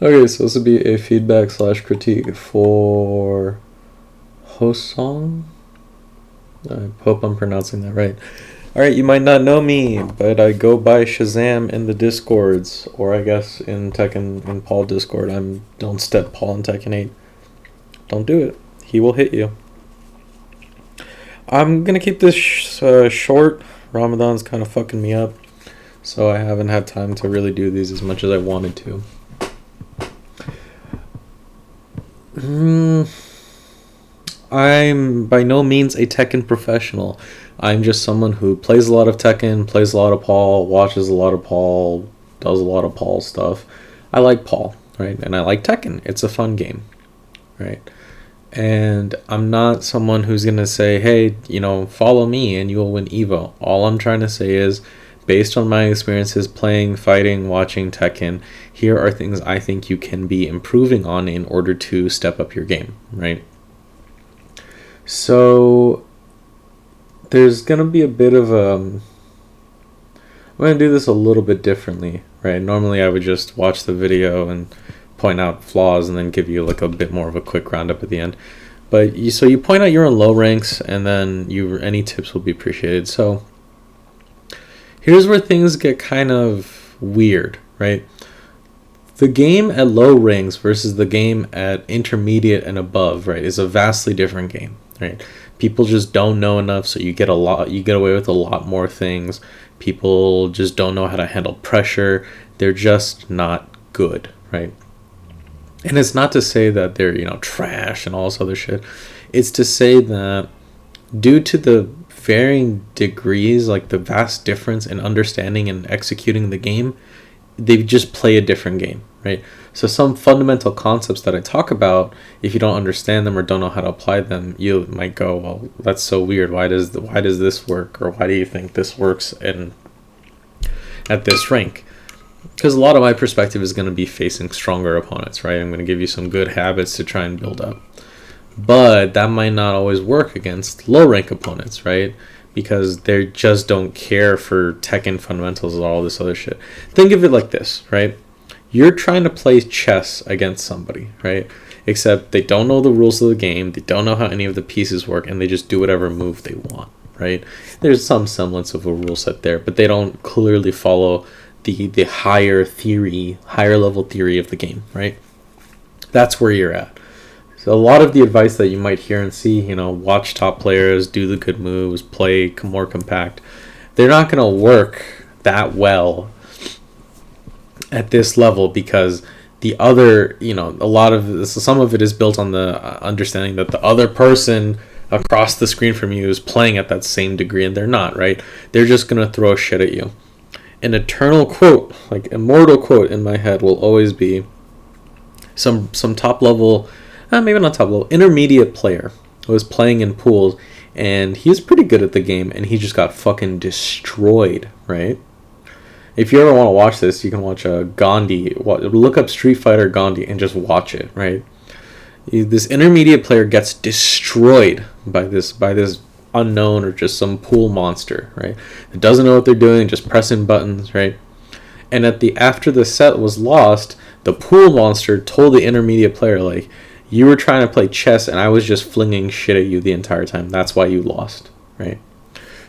Okay, so this would be a feedback slash critique for HoSonNg. I hope I'm pronouncing that right. Alright, you might not know me, but I go by Shazam in the Discords, or I guess in Tekken in Paul Discord. Don't step Paul in Tekken 8. Don't do it. He will hit you. I'm gonna keep this short. Ramadan's kind of fucking me up, so I haven't had time to really do these as much as I wanted to. I'm by no means a Tekken professional. I'm just someone who plays a lot of Tekken, plays a lot of Paul, watches a lot of Paul, does a lot of Paul stuff. I like Paul, right? And I like Tekken. It's a fun game, right? And I'm not someone who's going to say, hey, follow me and you will win Evo. All I'm trying to say is, based on my experiences playing, fighting, watching Tekken, here are things I think you can be improving on in order to step up your game, right? So there's going to be a bit of I'm going to do this a little bit differently, right? Normally I would just watch the video and point out flaws and then give you like a bit more of a quick roundup at the end. But you point out your own low ranks, and then any tips will be appreciated. So here's where things get kind of weird, right? The game at low ranks versus the game at intermediate and above, right, is a vastly different game, right? People just don't know enough, so you get away with a lot more things. People just don't know how to handle pressure. They're just not good, right? And it's not to say that they're, trash and all this other shit. It's to say that due to the varying degrees, like the vast difference in understanding and executing the game, they just play a different game, right? So some fundamental concepts that I talk about, if you don't understand them or don't know how to apply them, you might go, well, that's so weird. Why does this work? Or why do you think this works at this rank? Because a lot of my perspective is going to be facing stronger opponents, right? I'm going to give you some good habits to try and build up. But that might not always work against low rank opponents, right? Because they just don't care for Tekken fundamentals and all this other shit. Think of it like this, right? You're trying to play chess against somebody, right? Except they don't know the rules of the game, they don't know how any of the pieces work, and they just do whatever move they want, right? There's some semblance of a rule set there, but they don't clearly follow the higher level theory of the game, right? That's where you're at. So a lot of the advice that you might hear and see, watch top players, do the good moves, play more compact, they're not going to work that well at this level, because the other, some of it is built on the understanding that the other person across the screen from you is playing at that same degree, and they're not, right? They're just going to throw shit at you. An eternal quote, like immortal quote in my head, will always be some top level, maybe not top level, intermediate player who was playing in pools, and he's pretty good at the game, and he just got fucking destroyed, right? If you ever want to watch this, you can watch Gandhi. Look up Street Fighter Gandhi and just watch it, right? This intermediate player gets destroyed by this unknown or just some pool monster, right? It doesn't know what they're doing, just pressing buttons, right? And after the set was lost, the pool monster told the intermediate player, like, you were trying to play chess and I was just flinging shit at you the entire time. That's why you lost, right?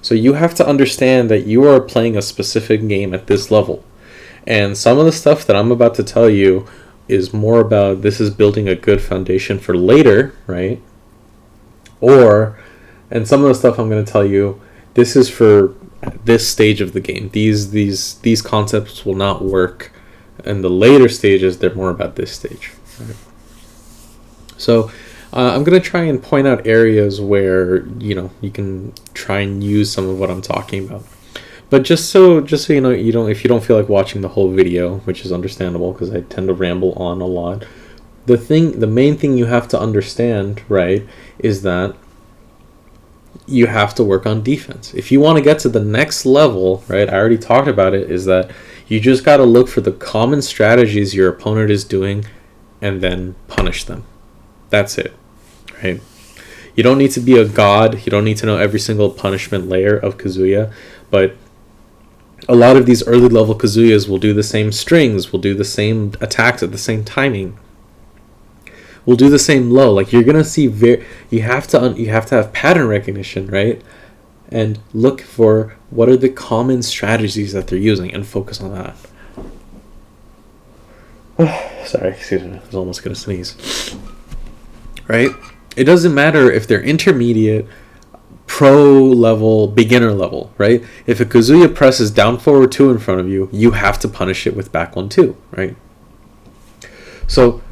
So you have to understand that you are playing a specific game at this level. And some of the stuff that I'm about to tell you is more about, this is building a good foundation for later, right? And some of the stuff I'm going to tell you, this is for this stage of the game. These concepts will not work in the later stages. They're more about this stage. Right? So I'm going to try and point out areas where, you can try and use some of what I'm talking about. But just so if you don't feel like watching the whole video, which is understandable because I tend to ramble on a lot, the main thing you have to understand, right, is that you have to work on defense. If you want to get to the next level, right, I already talked about it, is that you just got to look for the common strategies your opponent is doing and then punish them. That's it, right? You don't need to be a god. You don't need to know every single punishment layer of Kazuya, but A lot of these early level Kazuyas will do the same strings, will do the same attacks at the same timing, will do the same low. Like you're gonna see, you have to have pattern recognition, right? And look for what are the common strategies that they're using and focus on that. Sorry, excuse me. I was almost gonna sneeze. Right? It doesn't matter if they're intermediate, pro level, beginner level, right? If a Kazuya presses down forward 2 in front of you, you have to punish it with back 1 2, right? So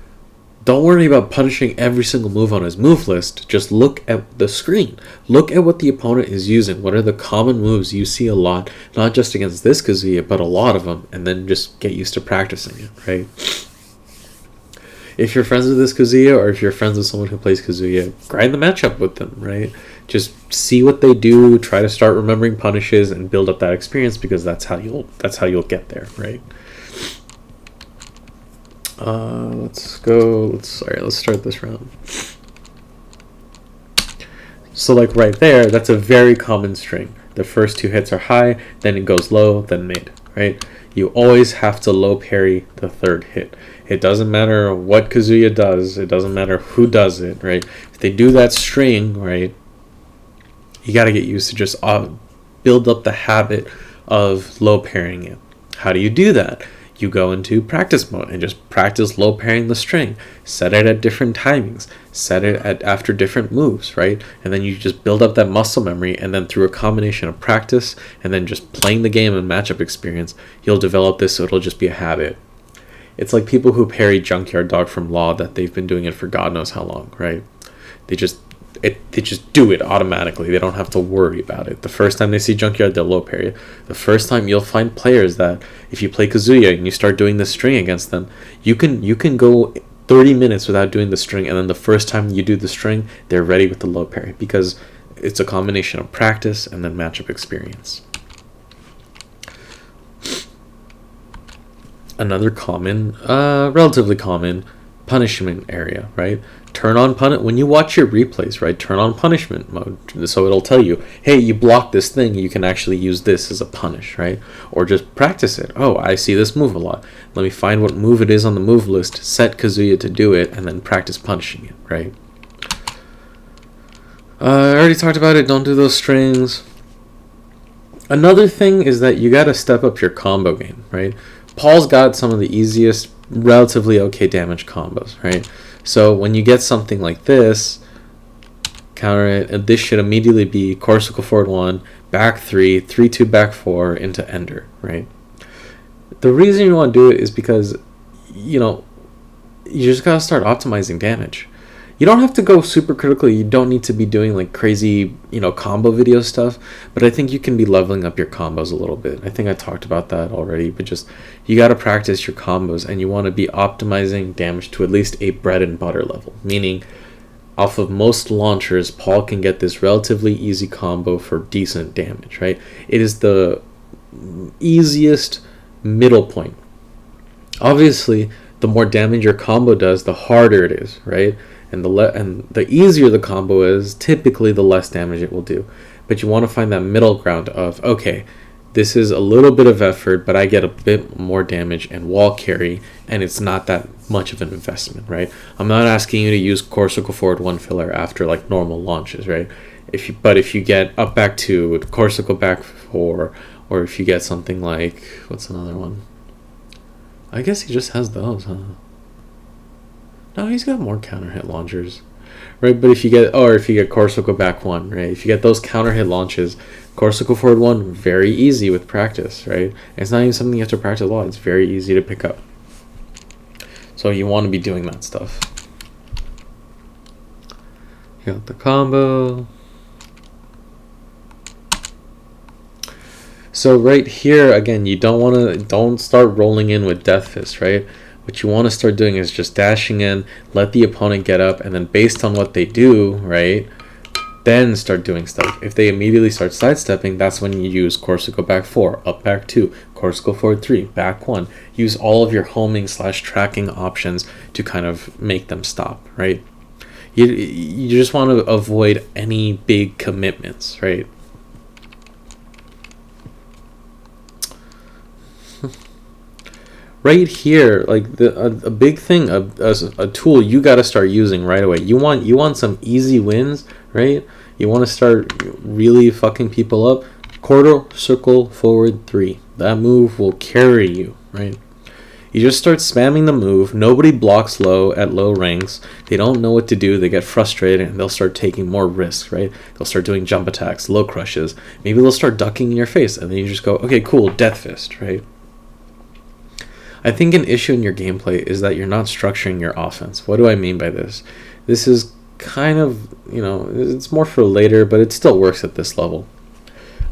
don't worry about punishing every single move on his move list. Just look at the screen. Look at what the opponent is using. What are the common moves you see a lot, not just against this Kazuya, but a lot of them, and then just get used to practicing it, right? If you're friends with this Kazuya, or if you're friends with someone who plays Kazuya, grind the matchup with them, right? Just see what they do, try to start remembering punishes, and build up that experience, because that's how you'll get there, right? Let's start this round. So like right there, that's a very common string. The first 2 hits are high, then it goes low, then mid, right? You always have to low parry the 3rd hit. It doesn't matter what Kazuya does, it doesn't matter who does it, right? If they do that string, right, you got to get used to just build up the habit of low parrying it. How do you do that? You go into practice mode and just practice low parrying the string. Set it at different timings. Set it at after different moves, right? And then you just build up that muscle memory, and then through a combination of practice and then just playing the game and matchup experience, you'll develop this so it'll just be a habit. It's like people who parry Junkyard Dog from Law, that they've been doing it for God knows how long, right? They just do it automatically. They don't have to worry about it. The first time they see Junkyard, they'll low parry it. The first time, you'll find players that if you play Kazuya and you start doing the string against them, you can go 30 minutes without doing the string, and then the first time you do the string, they're ready with the low parry, because it's a combination of practice and then matchup experience. Another common, relatively common punishment area, right? Turn on when you watch your replays, right? Turn on punishment mode, so it'll tell you, hey, you blocked this thing, you can actually use this as a punish, right? Or just practice it. Oh, I see this move a lot. Let me find what move it is on the move list, set Kazuya to do it, and then practice punishing it, right? I already talked about it. Don't do those strings. Another thing is that you got to step up your combo game, right? Paul's got some of the easiest, relatively okay damage combos, right? So when you get something like this, counter it, and this should immediately be Corsical forward 1, back 3, 3-2 back 4 into Ender, right? The reason you want to do it is because, you just gotta start optimizing damage. You don't have to go super critical. You don't need to be doing like crazy, combo video stuff. But I think you can be leveling up your combos a little bit. I think I talked about that already. But just, you got to practice your combos, and you want to be optimizing damage to at least a bread and butter level. Meaning, off of most launchers, Paul can get this relatively easy combo for decent damage, right? It is the easiest middle point. Obviously, the more damage your combo does, the harder it is, right? And the easier the combo is, typically the less damage it will do. But you want to find that middle ground of, okay, this is a little bit of effort, but I get a bit more damage and wall carry, and it's not that much of an investment, right? I'm not asking you to use Corsical forward 1 filler after like normal launches, right? If you get up back 2, Corsical back 4, or if you get something like, what's another one? I guess he just has those, huh? No, he's got more counter hit launchers, right? But if you get Corsical back 1, right? If you get those counter hit launches, Corsical forward 1, very easy with practice, right? It's not even something you have to practice a lot. It's very easy to pick up. So you want to be doing that stuff. You got the combo. So right here, again, you don't start rolling in with Death Fist, right? What you want to start doing is just dashing in, let the opponent get up, and then based on what they do, right, then start doing stuff. If they immediately start sidestepping, that's when you use Corsical back 4, up back 2, Corsical forward 3, back 1. Use all of your homing / tracking options to kind of make them stop, right? You just want to avoid any big commitments, right? right here, like a big thing, a tool you got to start using right away. You want some easy wins, right? You want to start really fucking people up. Quarter circle forward 3. That move will carry you, right? You just start spamming the move. Nobody blocks low at low ranks. They don't know what to do. They get frustrated and they'll start taking more risks, right? They'll start doing jump attacks, low crushes. Maybe they'll start ducking in your face and then you just go, okay, cool, death fist, right? I think an issue in your gameplay is that you're not structuring your offense. What do I mean by this? This is kind of, it's more for later, but it still works at this level.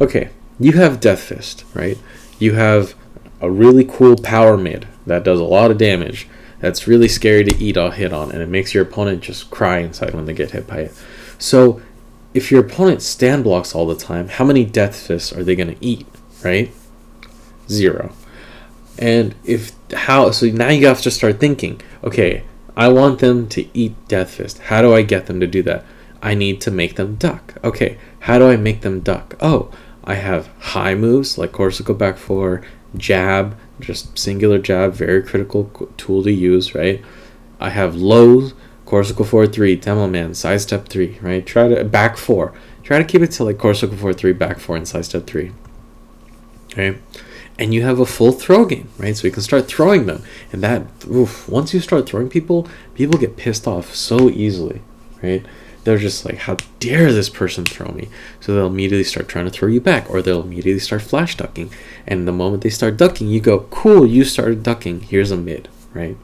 Okay, you have death fist, right? You have a really cool power mid that does a lot of damage, that's really scary to eat a hit on, and it makes your opponent just cry inside when they get hit by it. So if your opponent stand blocks all the time, how many death fists are they going to eat, right? 0. And so now you have to start thinking, okay, I want them to eat death fist. How do I get them to do that? I need to make them duck. Okay, how do I make them duck? Oh, I have high moves like Corsical back 4, jab, just singular jab, very critical tool to use, right? I have lows, Corsical 4-3, demo man, sidestep 3, right? Try to back 4. Try to keep it to like Corsical 4-3, back 4, and sidestep 3. Okay? And you have a full throw game, right? So you can start throwing them. And that, once you start throwing people get pissed off so easily, right? They're just like, how dare this person throw me? So they'll immediately start trying to throw you back, or they'll immediately start flash ducking. And the moment they start ducking, you go, cool, you started ducking. Here's a mid, right?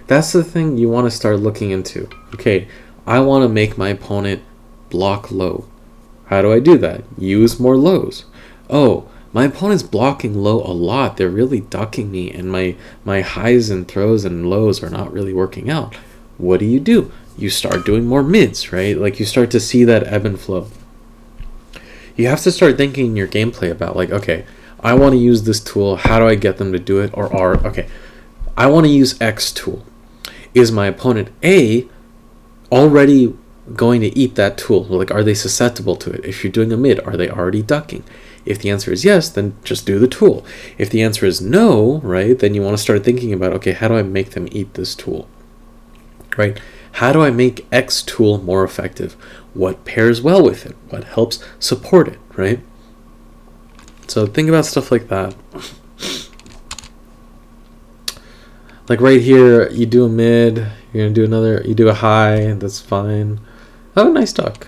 That's the thing you want to start looking into. Okay, I want to make my opponent block low. How do I do that? Use more lows. Oh, my opponent's blocking low a lot. They're really ducking me, and my highs and throws and lows are not really working out. What do? You start doing more mids, right? Like you start to see that ebb and flow. You have to start thinking in your gameplay about like, okay, I want to use this tool. How do I get them to do it? Okay, I want to use X tool. Is my opponent A already going to eat that tool? Like, are they susceptible to it? If you're doing a mid, are they already ducking? If the answer is yes, then just do the tool. If the answer is no, right, then you want to start thinking about, okay, how do I make them eat this tool? Right? How do I make X tool more effective? What pairs well with it? What helps support it, right? So think about stuff like that. Like right here, you do a mid, you're going to do another, you do a high, that's fine. Oh, nice duck.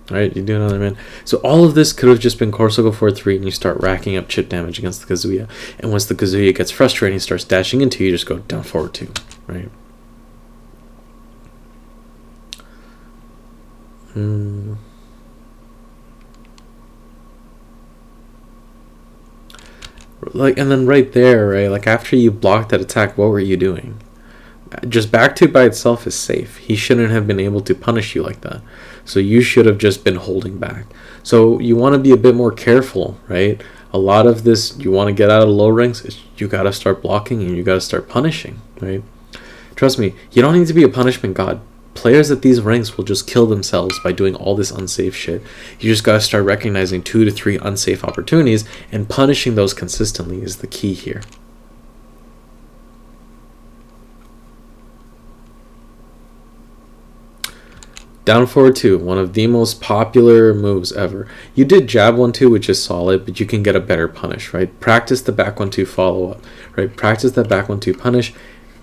Right, you do another mid. So all of this could have just been Corsical 4-3, and you start racking up chip damage against the Kazuya. And once the Kazuya gets frustrated and starts dashing into you, just go down forward 2, right? Like, and then right there, right, like after you blocked that attack, what were you doing? Just back 2 by itself is safe. He shouldn't have been able to punish you like that. So you should have just been holding back. So you want to be a bit more careful, right? A lot of this, you want to get out of low ranks, you got to start blocking and you got to start punishing, right? Trust me, you don't need to be a punishment god. Players at these ranks will just kill themselves by doing all this unsafe shit. You just gotta start recognizing 2 to 3 unsafe opportunities, and punishing those consistently is the key here. Down forward 2, one of the most popular moves ever. You did jab 1-2, which is solid, but you can get a better punish, right? Practice the back 1-2 follow up, right? Practice that back 1-2 punish.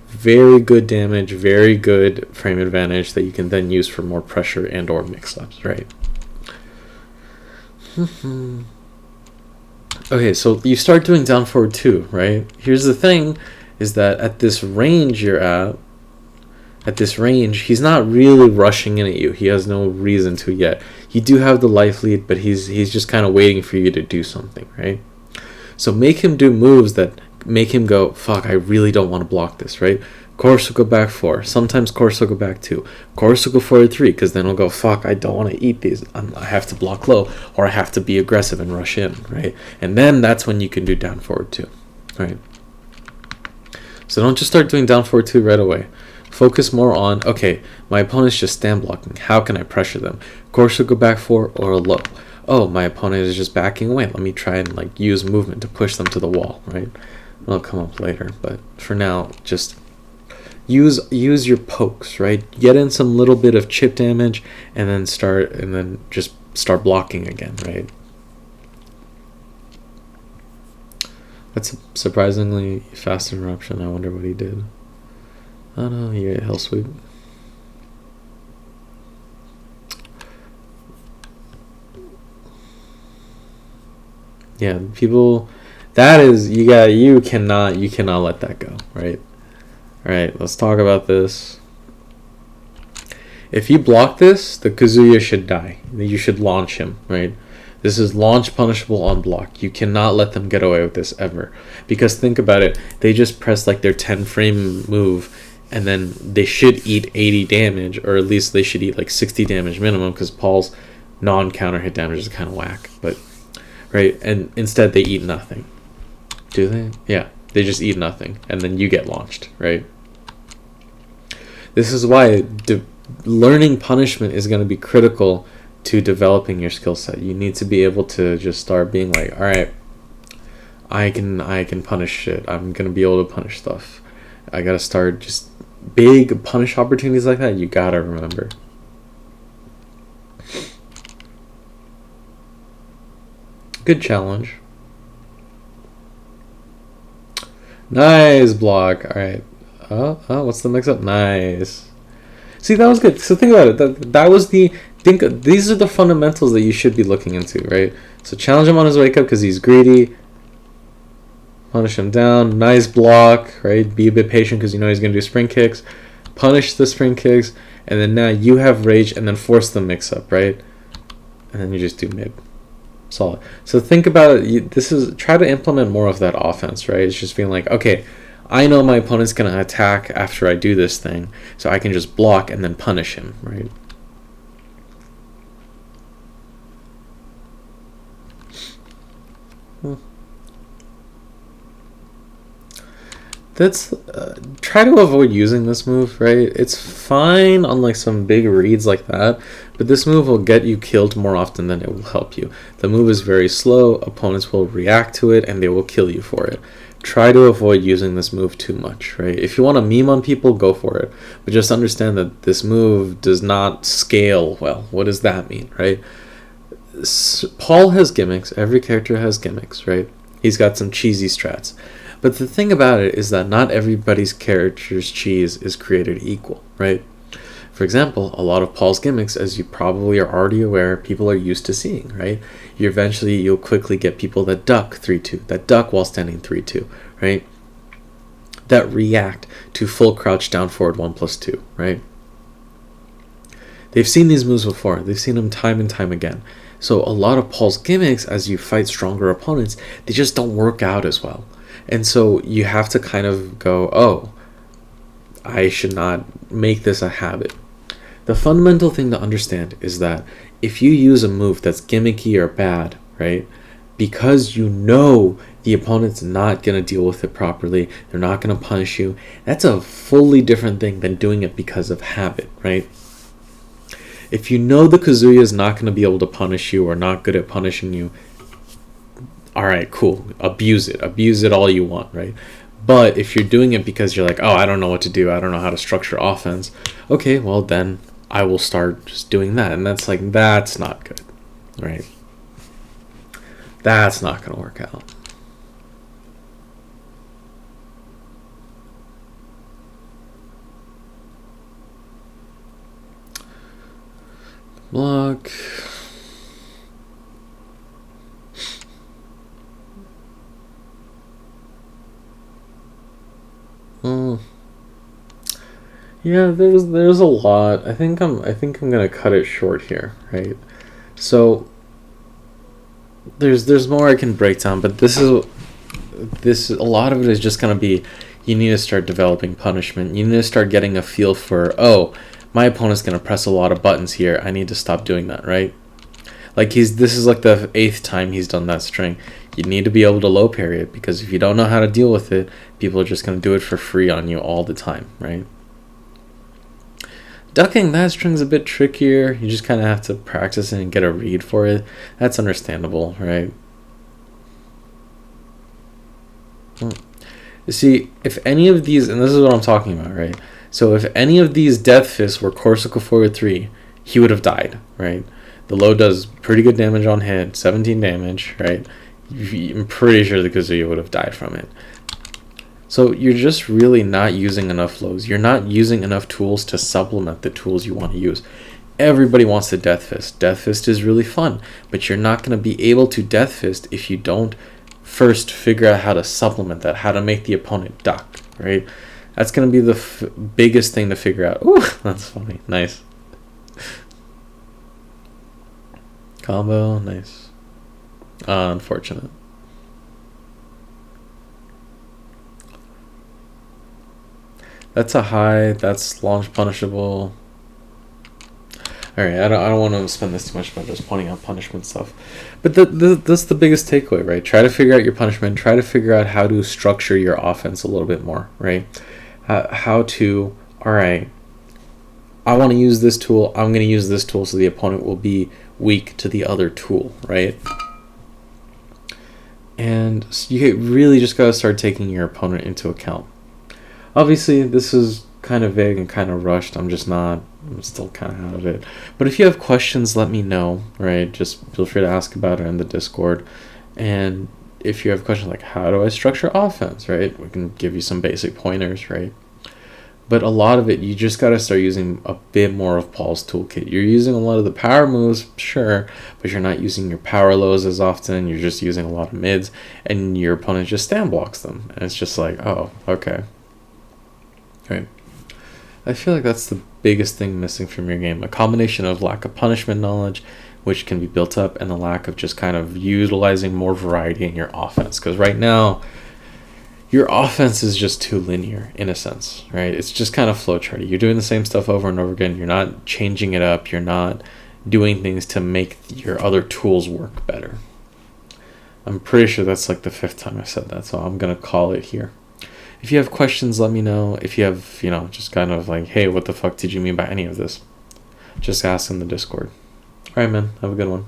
Very good damage, very good frame advantage that you can then use for more pressure and or mix-ups, right? Okay, so you start doing down forward 2, right? Here's the thing, is that at this range you're at this range, he's not really rushing in at you. He has no reason to yet. You do have the life lead, but he's just kind of waiting for you to do something, right? So make him do moves that make him go, fuck, I really don't want to block this, right? Corsical back 4, sometimes Corsical back 2, Corsical 4-3, because then he'll go, fuck, I don't want to eat these, I have to block low, or I have to be aggressive and rush in, right? And then that's when you can do down forward 2, right? So don't just start doing down forward 2 right away. Focus more on, okay, my opponent's just stand blocking, how can I pressure them? Corsical back 4 or a low. Oh, my opponent is just backing away, let me try and like use movement to push them to the wall, right? It'll come up later, but for now, just use your pokes, right? Get in some little bit of chip damage, and then just start blocking again, right? That's a surprisingly fast interruption. I wonder what he did. Oh no, he got hell sweep. Yeah, people, you cannot let that go, right? All right, let's talk about this. If you block this, the Kazuya should die. You should launch him, right? This is launch punishable on block. You cannot let them get away with this ever. Because think about it, they just press like their 10 frame move, and then they should eat 80 damage, or at least they should eat like 60 damage minimum, because Paul's non-counter hit damage is kind of whack. But right, and instead they eat nothing. Do they? Yeah, they just eat nothing, and then you get launched, right? This is why learning punishment is going to be critical to developing your skill set. You need to be able to just start being like, all right, I can punish shit. I'm going to be able to punish stuff. I got to start just big punish opportunities like that. You got to remember. Good challenge. Nice block. All right. Oh, what's the mix up? Nice. See, that was good. So think about it. That was these are the fundamentals that you should be looking into, right? So challenge him on his wake up because he's greedy. Punish him down. Nice block, right? Be a bit patient because you know he's going to do spring kicks. Punish the spring kicks. And then now you have rage and then force the mix up, right? And then you just do mid. Solid. So think about it. Try to implement more of that offense, right? It's just being like, okay, I know my opponent's going to attack after I do this thing, so I can just block and then punish him, right? That's try to avoid using this move, right? It's fine on like some big reads like that, but this move will get you killed more often than it will help you. The move is very slow, opponents will react to it and they will kill you for it. Try to avoid using this move too much, right? If you want to meme on people, go for it, but just understand that this move does not scale well. What does that mean, right? Paul has gimmicks, every character has gimmicks, right? He's got some cheesy strats. But the thing about it is that not everybody's character's cheese is created equal, right? For example, a lot of Paul's gimmicks, as you probably are already aware, people are used to seeing, right? You'll quickly get people that duck 3-2, that duck while standing 3-2, right? That react to full crouch down forward 1+2, right? They've seen these moves before. They've seen them time and time again. So a lot of Paul's gimmicks, as you fight stronger opponents, they just don't work out as well. And so you have to kind of go, oh, I should not make this a habit. The fundamental thing to understand is that if you use a move that's gimmicky or bad, right, because you know the opponent's not going to deal with it properly, they're not going to punish you, that's a fully different thing than doing it because of habit, right? If you know the Kazuya is not going to be able to punish you or not good at punishing you, all right, cool, abuse it all you want, right? But if you're doing it because you're like, oh, I don't know what to do, I don't know how to structure offense, okay, well then I will start just doing that. And that's not good, right? That's not going to work out. Block. Yeah, there's a lot. I think I'm gonna cut it short here, right? So there's more I can break down, but this a lot of it is just gonna be, you need to start developing punishment. You need to start getting a feel for, oh, my opponent's gonna press a lot of buttons here. I need to stop doing that, right? Like this is like the 8th time he's done that string. You need to be able to low parry it, because if you don't know how to deal with it, people are just gonna do it for free on you all the time, right? Ducking that string's a bit trickier. You just kind of have to practice it and get a read for it. That's understandable, right? You see, if any of these, and this is what I'm talking about, right? So if any of these Death Fists were Corsica forward 3, he would have died, right? The low does pretty good damage on hit, 17 damage, right? I'm pretty sure the Kazuya would have died from it. So you're just really not using enough lows. You're not using enough tools to supplement the tools you want to use. Everybody wants the Death Fist. Death Fist is really fun, but you're not going to be able to Death Fist if you don't first figure out how to supplement that, how to make the opponent duck, right? That's going to be the biggest thing to figure out. Ooh, that's funny. Nice. Combo, nice. Unfortunate. That's a high. That's launch punishable. Alright, I don't want to spend this too much time just pointing out punishment stuff. But that's the biggest takeaway, right? Try to figure out your punishment. Try to figure out how to structure your offense a little bit more, right? How to, alright, I want to use this tool. I'm going to use this tool so the opponent will be weak to the other tool, right? And so you really just got to start taking your opponent into account. Obviously, this is kind of vague and kind of rushed. I'm still kind of out of it. But if you have questions, let me know, right? Just feel free to ask about it in the Discord. And if you have questions like, how do I structure offense, right? We can give you some basic pointers, right? But a lot of it, you just got to start using a bit more of Paul's toolkit. You're using a lot of the power moves, sure, but you're not using your power lows as often. You're just using a lot of mids, and your opponent just stand blocks them. And it's just like, oh, okay. Right. I feel like that's the biggest thing missing from your game. A combination of lack of punishment knowledge, which can be built up, and the lack of just kind of utilizing more variety in your offense. Because right now, your offense is just too linear in a sense, right? It's just kind of flowcharty. You're doing the same stuff over and over again. You're not changing it up. You're not doing things to make your other tools work better. I'm pretty sure that's like the 5th time I said that, so I'm going to call it here. If you have questions, let me know. If you have, just kind of like, hey, what the fuck did you mean by any of this? Just ask in the Discord. All right, man. Have a good one.